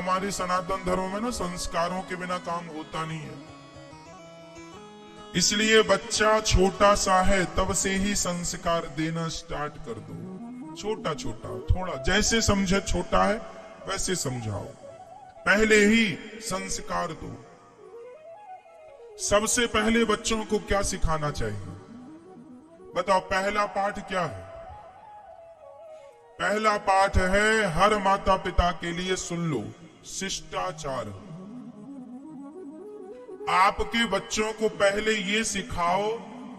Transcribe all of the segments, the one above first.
हमारे सनातन धर्म में ना संस्कारों के बिना काम होता नहीं है। इसलिए बच्चा छोटा सा है तब से ही संस्कार देना स्टार्ट कर दो। छोटा छोटा थोड़ा, जैसे समझे छोटा है वैसे समझाओ, पहले ही संस्कार दो। सबसे पहले बच्चों को क्या सिखाना चाहिए बताओ? पहला पाठ क्या है? पहला पाठ है, हर माता पिता के लिए सुन लो, शिष्टाचार। आपके बच्चों को पहले ये सिखाओ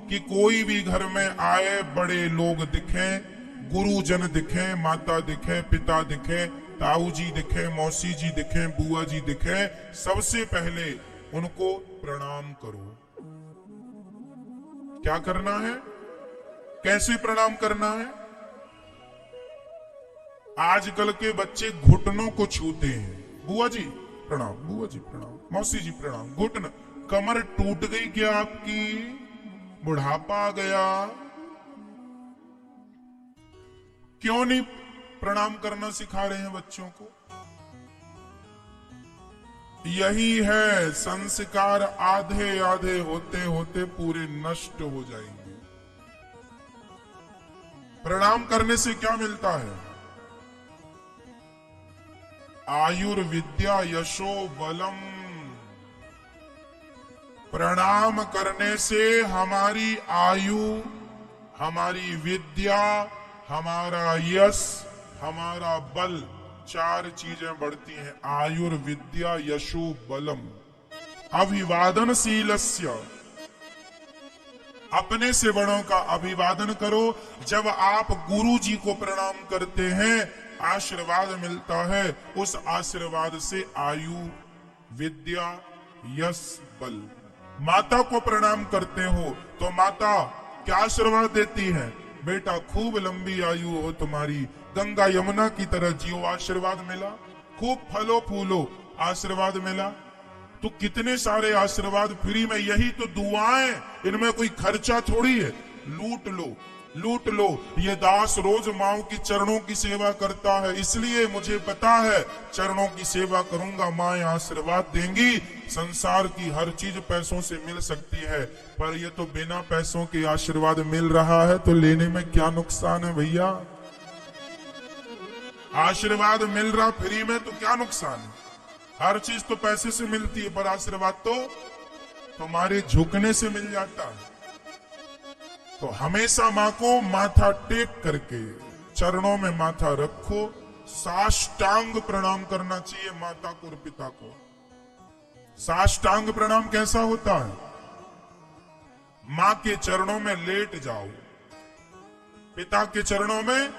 कि कोई भी घर में आए, बड़े लोग दिखें, गुरुजन दिखें, माता दिखे, पिता दिखे, ताऊ जी दिखे, मौसी जी दिखे, बुआ जी दिखे, सबसे पहले उनको प्रणाम करो। क्या करना है? कैसे प्रणाम करना है? आजकल के बच्चे घुटनों को छूते हैं। बुआ जी प्रणाम, बुआ जी प्रणाम, मौसी जी प्रणाम। घुटन, कमर टूट गई क्या आपकी? बुढ़ापा आ गया? क्यों नहीं प्रणाम करना सिखा रहे हैं बच्चों को? यही है, संस्कार आधे आधे होते होते पूरे नष्ट हो जाएंगे। प्रणाम करने से क्या मिलता है? आयुर्विद्या यशो बलम। प्रणाम करने से हमारी आयु, हमारी विद्या, हमारा यश, हमारा बल, चार चीजें बढ़ती हैं। आयुर्विद्या यशो बलम। अभिवादनशीलस्य, अपने से बड़ों का अभिवादन करो। जब आप गुरु जी को प्रणाम करते हैं, आशीर्वाद मिलता है, उस आशीर्वाद से आयु, विद्या, यश, बल। माता को प्रणाम करते हो तो माता क्या आशीर्वाद देती है? बेटा खूब लंबी आयु हो तुम्हारी, गंगा यमुना की तरह जियो, आशीर्वाद मिला। खूब फलो फूलो, आशीर्वाद मिला। तो कितने सारे आशीर्वाद फ्री में, यही तो दुआएं, इनमें कोई खर्चा थोड़ी है। लूट लो, लूट लो। ये दास रोज माओ की चरणों की सेवा करता है, इसलिए मुझे पता है चरणों की सेवा करूंगा, माएं आशीर्वाद देंगी। संसार की हर चीज पैसों से मिल सकती है, पर ये तो बिना पैसों के आशीर्वाद मिल रहा है, तो लेने में क्या नुकसान है भैया? आशीर्वाद मिल रहा फ्री में तो क्या नुकसान है? हर चीज तो पैसे से मिलती है, पर आशीर्वाद तो तुम्हारे झुकने से मिल जाता है। तो हमेशा माँ को माथा टेक करके चरणों में माथा रखो। साष्टांग प्रणाम करना चाहिए माता को और पिता को। साष्टांग प्रणाम कैसा होता है? माँ के चरणों में लेट जाओ, पिता के चरणों में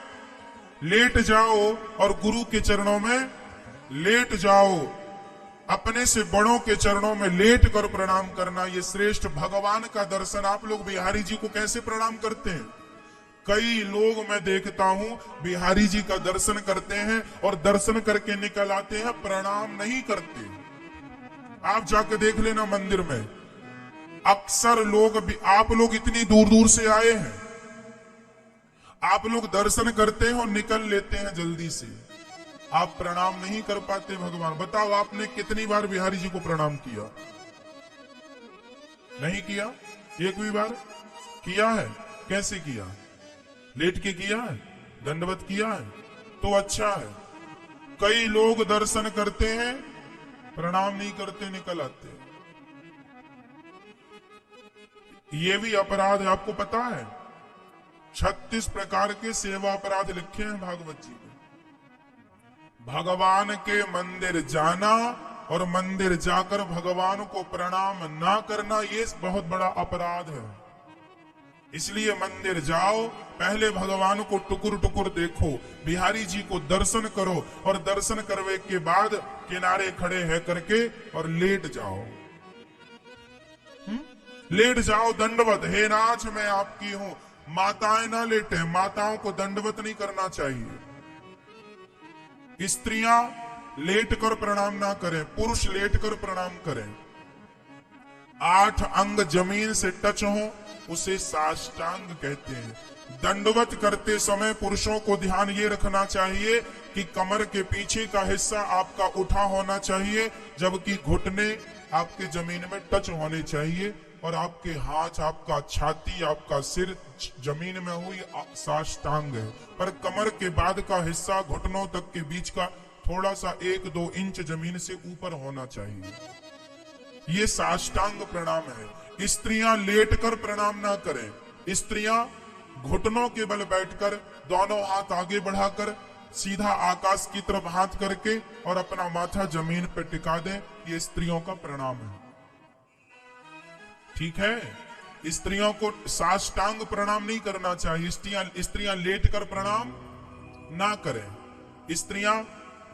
लेट जाओ और गुरु के चरणों में लेट जाओ। अपने से बड़ों के चरणों में लेट कर प्रणाम करना, ये श्रेष्ठ भगवान का दर्शन। आप लोग बिहारी जी को कैसे प्रणाम करते हैं? कई लोग मैं देखता हूं बिहारी जी का दर्शन करते हैं और दर्शन करके निकल आते हैं, प्रणाम नहीं करते। आप जाके देख लेना मंदिर में, अक्सर लोग भी, आप लोग इतनी दूर दूर से आए हैं, आप लोग दर्शन करते हैं और निकल लेते हैं जल्दी से। आप प्रणाम नहीं कर पाते भगवान। बताओ आपने कितनी बार बिहारी जी को प्रणाम किया? नहीं किया? एक भी बार किया है? कैसे किया? लेट के किया है? दंडवत किया है? तो अच्छा है। कई लोग दर्शन करते हैं, प्रणाम नहीं करते, निकल आते हैं। ये भी अपराध है, आपको पता है? 36 प्रकार के सेवा अपराध लिखे हैं भागवत जी में। भगवान के मंदिर जाना और मंदिर जाकर भगवान को प्रणाम ना करना, ये बहुत बड़ा अपराध है। इसलिए मंदिर जाओ, पहले भगवान को टुकुर टुकुर देखो, बिहारी जी को दर्शन करो और दर्शन करने के बाद किनारे खड़े है करके और लेट जाओ। लेट जाओ, दंडवत। हे नाथ मैं आपकी हूं। माताएं ना लेटे, माताओं को दंडवत नहीं करना चाहिए। स्त्रियां लेट कर प्रणाम ना करें, पुरुष लेट कर प्रणाम करें। 8 अंग जमीन से टच हो उसे साष्टांग कहते हैं। दंडवत करते समय पुरुषों को ध्यान ये रखना चाहिए कि कमर के पीछे का हिस्सा आपका उठा होना चाहिए, जबकि घुटने आपके जमीन में टच होने चाहिए और आपके हाथ, आपका छाती, आपका सिर जमीन में हुई साष्टांग है। पर कमर के बाद का हिस्सा घुटनों तक के बीच का थोड़ा सा 1-2 इंच जमीन से ऊपर होना चाहिए। ये साष्टांग प्रणाम है। स्त्रियां लेटकर प्रणाम ना करें। स्त्रियां घुटनों के बल बैठकर दोनों हाथ आगे बढ़ाकर सीधा आकाश की तरफ हाथ करके और अपना माथा जमीन पर टिका दें, ये स्त्रियों का प्रणाम है। ठीक है, स्त्रियों को साष्टांग प्रणाम नहीं करना चाहिए। स्त्रियां लेटकर प्रणाम ना करें। स्त्रियां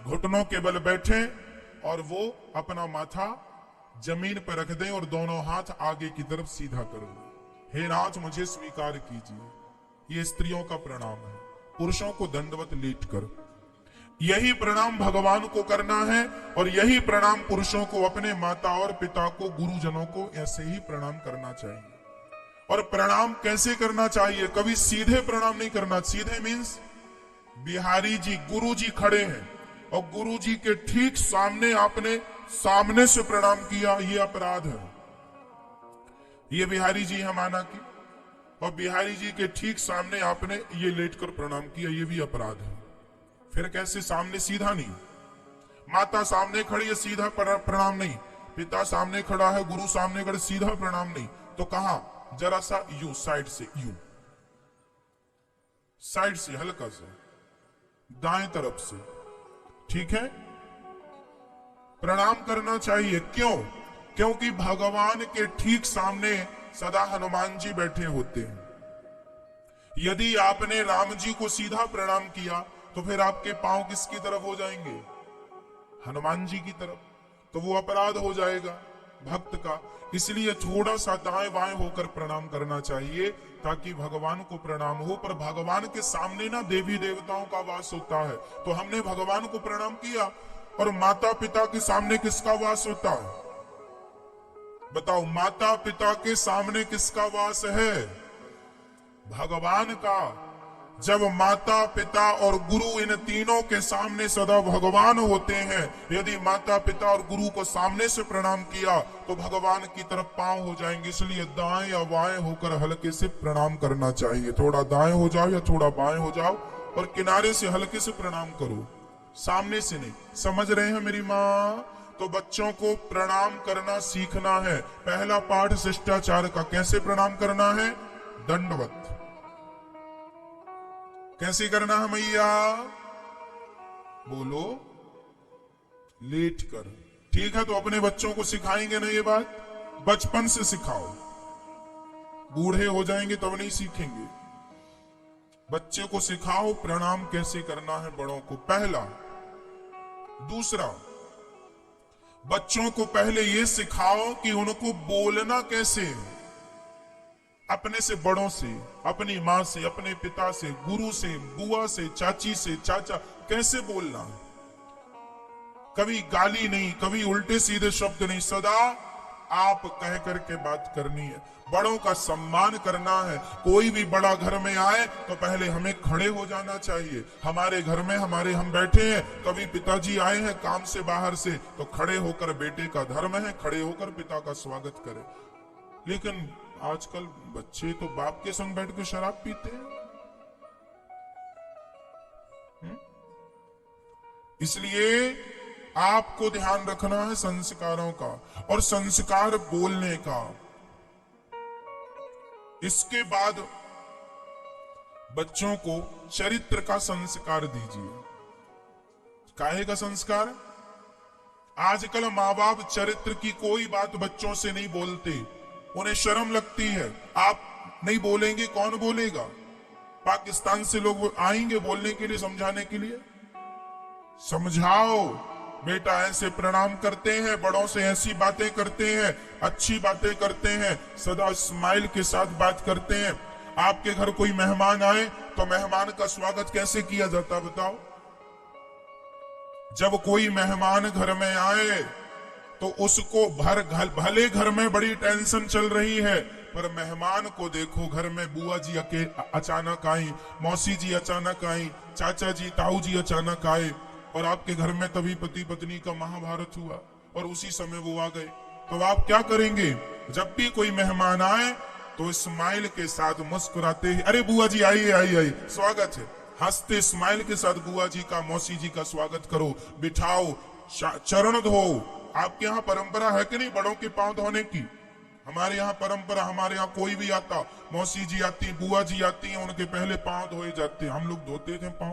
घुटनों के बल बैठे और वो अपना माथा जमीन पर रख दें और दोनों हाथ आगे की तरफ सीधा कर दें। हे राज, मुझे स्वीकार कीजिए। ये स्त्रियों का प्रणाम है। पुरुषों को दंडवत लेटकर यही प्रणाम भगवान को करना है और यही प्रणाम पुरुषों को अपने माता और पिता को, गुरुजनों को ऐसे ही प्रणाम करना चाहिए। और प्रणाम कैसे करना चाहिए? कभी सीधे प्रणाम नहीं करना। सीधे मीन्स बिहारी जी, गुरु जी खड़े हैं और गुरु जी के ठीक सामने आपने सामने से प्रणाम किया, ये अपराध है। ये बिहारी जी है माना कि, और बिहारी जी के ठीक सामने आपने ये लेटकर प्रणाम किया, ये भी अपराध है। फिर कैसे? सामने सीधा नहीं। माता सामने खड़ी है, सीधा प्रणाम नहीं। पिता सामने खड़ा है, गुरु सामने खड़े, सीधा प्रणाम नहीं। तो कहां? जरा सा यू, साइड से, यू साइड से, हल्का सा दाएं तरफ से। ठीक है, प्रणाम करना चाहिए। क्यों? क्योंकि भगवान के ठीक सामने सदा हनुमान जी बैठे होते हैं। यदि आपने राम जी को सीधा प्रणाम किया तो फिर आपके पांव किसकी तरफ हो जाएंगे? हनुमान जी की तरफ। तो वो अपराध हो जाएगा भक्त का। इसलिए थोड़ा सा दाएं बाएं होकर प्रणाम करना चाहिए ताकि भगवान को प्रणाम हो। पर भगवान के सामने ना देवी देवताओं का वास होता है, तो हमने भगवान को प्रणाम किया। और माता पिता के सामने किसका वास होता है? बताओ, माता पिता के सामने किसका वास है? भगवान का। जब माता पिता और गुरु, इन तीनों के सामने सदा भगवान होते हैं, यदि माता पिता और गुरु को सामने से प्रणाम किया तो भगवान की तरफ पांव हो जाएंगे। इसलिए दाएं या बाएं होकर हल्के से प्रणाम करना चाहिए। थोड़ा दाएं हो जाओ या थोड़ा बाएं हो जाओ और किनारे से हल्के से प्रणाम करो, सामने से नहीं। समझ रहे हैं मेरी माँ? तो बच्चों को प्रणाम करना सीखना है। पहला पाठ शिष्टाचार का। कैसे प्रणाम करना है? दंडवत। कैसे करना है मैया? बोलो, लेट कर। ठीक है, तो अपने बच्चों को सिखाएंगे ना ये बात? बचपन से सिखाओ, बूढ़े हो जाएंगे तब नहीं सीखेंगे। बच्चे को सिखाओ प्रणाम कैसे करना है बड़ों को, पहला। दूसरा, बच्चों को पहले ये सिखाओ कि उनको बोलना कैसे है। अपने से बड़ों से, अपनी माँ से, अपने पिता से, गुरु से, बुआ से, चाची से, चाचा, कैसे बोलना है। कभी गाली नहीं, कभी उल्टे सीधे शब्द नहीं, सदा आप कह करके बात करनी है। बड़ों का सम्मान करना है। कोई भी बड़ा घर में आए तो पहले हमें खड़े हो जाना चाहिए। हमारे घर में हम बैठे हैं, कभी पिताजी आए हैं काम से बाहर से, तो खड़े होकर, बेटे का धर्म है खड़े होकर पिता का स्वागत करें। लेकिन आजकल बच्चे तो बाप के संग बैठ के शराब पीते हैं। इसलिए आपको ध्यान रखना है संस्कारों का और संस्कार बोलने का। इसके बाद बच्चों को चरित्र का संस्कार दीजिए। काहे का संस्कार? आजकल माँ बाप चरित्र की कोई बात बच्चों से नहीं बोलते, उन्हें शर्म लगती है। आप नहीं बोलेंगे, कौन बोलेगा? पाकिस्तान से लोग आएंगे बोलने के लिए, समझाने के लिए। समझाओ, बेटा ऐसे प्रणाम करते हैं, बड़ों से ऐसी बातें करते हैं, अच्छी बातें करते हैं, सदा स्माइल के साथ बात करते हैं। आपके घर कोई मेहमान आए तो मेहमान का स्वागत कैसे किया जाता बताओ? जब कोई मेहमान घर में आए तो उसको भले घर में बड़ी टेंशन चल रही है, पर मेहमान को देखो, घर में बुआ जी अचानक आई, मौसी जी अचानक आई, चाचा जी ताऊ जी अचानक आए, और आपके घर में तभी पति पत्नी का महाभारत हुआ और उसी समय वो आ गए, तो आप क्या करेंगे? जब भी कोई मेहमान आए तो स्माइल के साथ मुस्कुराते ही, अरे बुआ जी आइए आइए आइए, स्वागत है, हंसते स्माइल के साथ बुआ जी का, मौसी जी का स्वागत करो, बिठाओ, चरण धो। आपके यहाँ परंपरा है कि नहीं बड़ों के पांव धोने की? हमारे यहाँ परंपरा, हमारे यहाँ कोई भी आता, मौसी जी आती, बुआ जी आती हैं, उनके पहले पांव धोए जाते, हम लोग धोते थे पांव।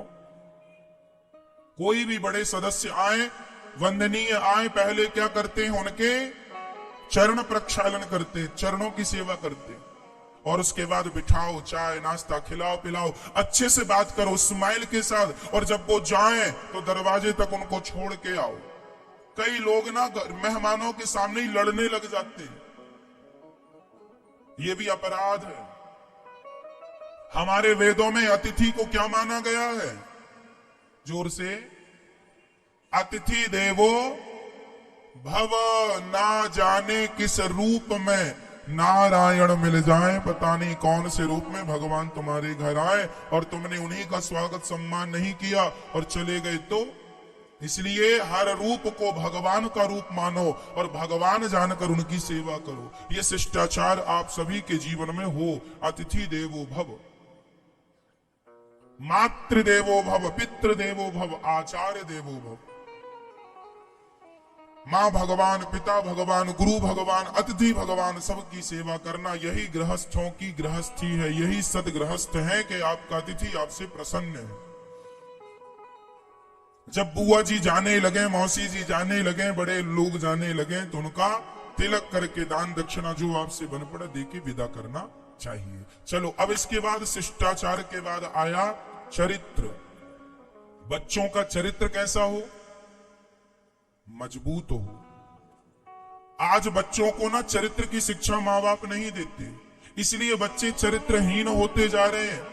कोई भी बड़े सदस्य आए, वंदनीय आए, पहले क्या करते हैं? उनके चरण प्रक्षालन करते, चरणों की सेवा करते, और उसके बाद बिठाओ, चाय नाश्ता खिलाओ पिलाओ, अच्छे से बात करो स्माइल के साथ, और जब वो जाएं तो दरवाजे तक उनको छोड़ के आओ। कई लोग ना मेहमानों के सामने ही लड़ने लग जाते हैं, ये भी अपराध है। हमारे वेदों में अतिथि को क्या माना गया है? जोर से, अतिथि देवो भव, ना जाने किस रूप में नारायण मिल जाए, पता नहीं कौन से रूप में भगवान तुम्हारे घर आए और तुमने उन्हीं का स्वागत सम्मान नहीं किया और चले गए। तो इसलिए हर रूप को भगवान का रूप मानो और भगवान जानकर उनकी सेवा करो। ये शिष्टाचार आप सभी के जीवन में हो। अतिथि देवो भव, मातृ देवो भव, पितृ देवो भव, आचार्य देवो भव। मां भगवान, पिता भगवान, गुरु भगवान, अतिथि भगवान, सबकी सेवा करना, यही गृहस्थों की गृहस्थी है, यही सदगृहस्थ है कि आपका अतिथि आपसे प्रसन्न है। जब बुआ जी जाने लगे, मौसी जी जाने लगे, बड़े लोग जाने लगे, तो उनका तिलक करके दान दक्षिणा जो आपसे बन पड़ा दे के विदा करना चाहिए। चलो अब इसके बाद शिष्टाचार के बाद आया चरित्र। बच्चों का चरित्र कैसा हो? मजबूत हो। आज बच्चों को ना चरित्र की शिक्षा माँ बाप नहीं देते, इसलिए बच्चे चरित्रहीन होते जा रहे हैं,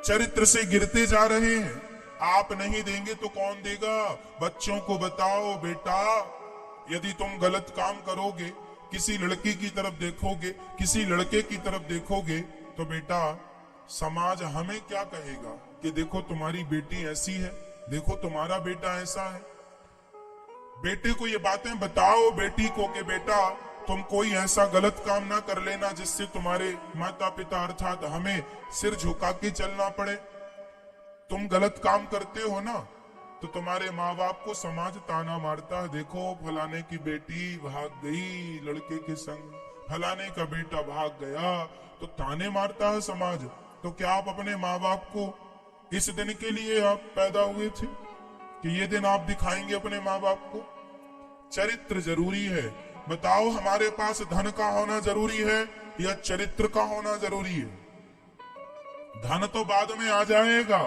चरित्र से गिरते जा रहे हैं। आप नहीं देंगे तो कौन देगा? बच्चों को बताओ, बेटा यदि तुम गलत काम करोगे, किसी लड़की की तरफ देखोगे, किसी लड़के की तरफ देखोगे, तो बेटा समाज हमें क्या कहेगा कि देखो तुम्हारी बेटी ऐसी है, देखो तुम्हारा बेटा ऐसा है। बेटे को ये बातें बताओ, बेटी को, कि बेटा तुम कोई ऐसा गलत काम ना कर लेना जिससे तुम्हारे माता पिता अर्थात हमें सिर झुका के चलना पड़े। तुम गलत काम करते हो ना तो तुम्हारे माँ बाप को समाज ताना मारता है, देखो फलाने की बेटी भाग गई लड़के के संग, फलाने का बेटा भाग गया, तो ताने मारता है समाज। तो क्या आप अपने माँ बाप को इस दिन के लिए आप पैदा हुए थे कि ये दिन आप दिखाएंगे अपने माँ बाप को? चरित्र जरूरी है। बताओ हमारे पास धन का होना जरूरी है या चरित्र का होना जरूरी है? धन तो बाद में आ जाएगा,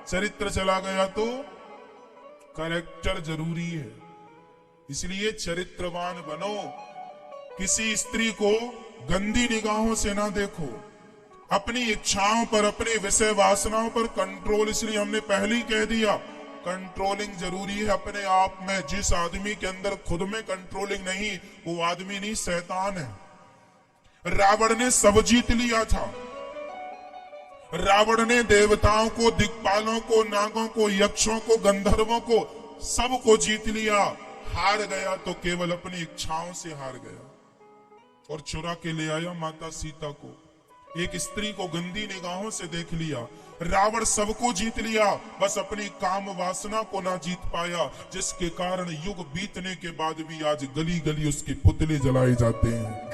चरित्र चला गया तो कैरेक्टर जरूरी है। इसलिए चरित्रवान बनो। किसी स्त्री को गंदी निगाहों से ना देखो। अपनी इच्छाओं पर, अपनी विषय वासनाओं पर कंट्रोल, इसलिए हमने पहले ही कह दिया कंट्रोलिंग जरूरी है अपने आप में। जिस आदमी के अंदर खुद में कंट्रोलिंग नहीं, वो आदमी नहीं शैतान है। रावण ने सब जीत लिया था। रावण ने देवताओं को, दिक्पालों को, नागों को, यक्षों को, गंधर्वों को, सबको जीत लिया। हार गया तो केवल अपनी इच्छाओं से हार गया और चुरा के ले आया माता सीता को। एक स्त्री को गंदी निगाहों से देख लिया। रावण सबको जीत लिया, बस अपनी काम वासना को ना जीत पाया, जिसके कारण युग बीतने के बाद भी आज गली गली उसके पुतले जलाए जाते हैं।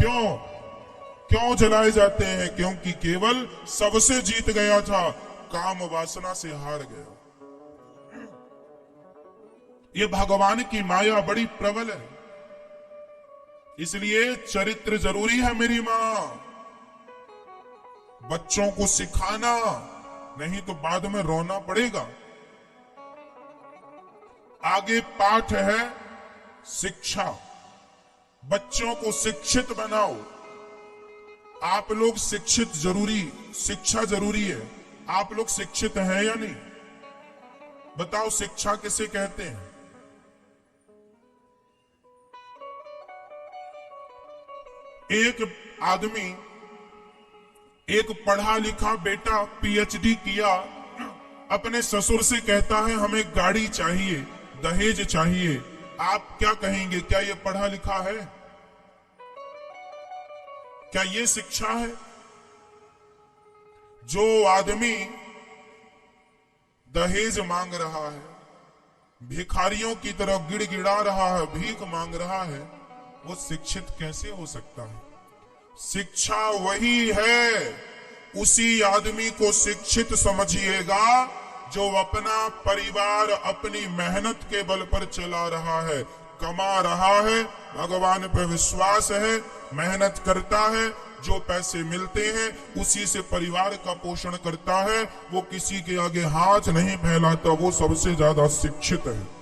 क्यों जलाए जाते हैं? क्योंकि केवल सबसे जीत गया था, काम वासना से हार गया। ये भगवान की माया बड़ी प्रबल है, इसलिए चरित्र जरूरी है मेरी मां। बच्चों को सिखाना, नहीं तो बाद में रोना पड़ेगा। आगे पाठ है शिक्षा। बच्चों को शिक्षित बनाओ। आप लोग शिक्षित जरूरी, शिक्षा जरूरी है। आप लोग शिक्षित हैं या नहीं? बताओ शिक्षा किसे कहते हैं? एक आदमी, एक पढ़ा लिखा बेटा पीएचडी किया, अपने ससुर से कहता है हमें गाड़ी चाहिए, दहेज चाहिए। आप क्या कहेंगे? क्या ये पढ़ा लिखा है? क्या ये शिक्षा है? जो आदमी दहेज मांग रहा है, भिखारियों की तरह गिड़गिड़ा रहा है, भीख मांग रहा है, वो शिक्षित कैसे हो सकता है? शिक्षा वही है, उसी आदमी को शिक्षित समझिएगा जो अपना परिवार अपनी मेहनत के बल पर चला रहा है, कमा रहा है, भगवान पर विश्वास है, मेहनत करता है, जो पैसे मिलते हैं उसी से परिवार का पोषण करता है, वो किसी के आगे हाथ नहीं फैलाता, वो सबसे ज्यादा शिक्षित है।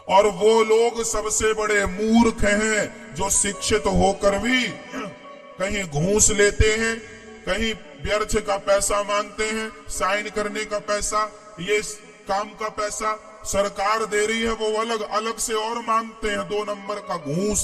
और वो लोग सबसे बड़े मूर्ख हैं जो शिक्षित होकर भी कहीं घूस लेते हैं, कहीं व्यर्थ का पैसा मांगते हैं, साइन करने का पैसा, ये काम का पैसा सरकार दे रही है, वो अलग अलग से और मांगते हैं, 2 नंबर का घूस।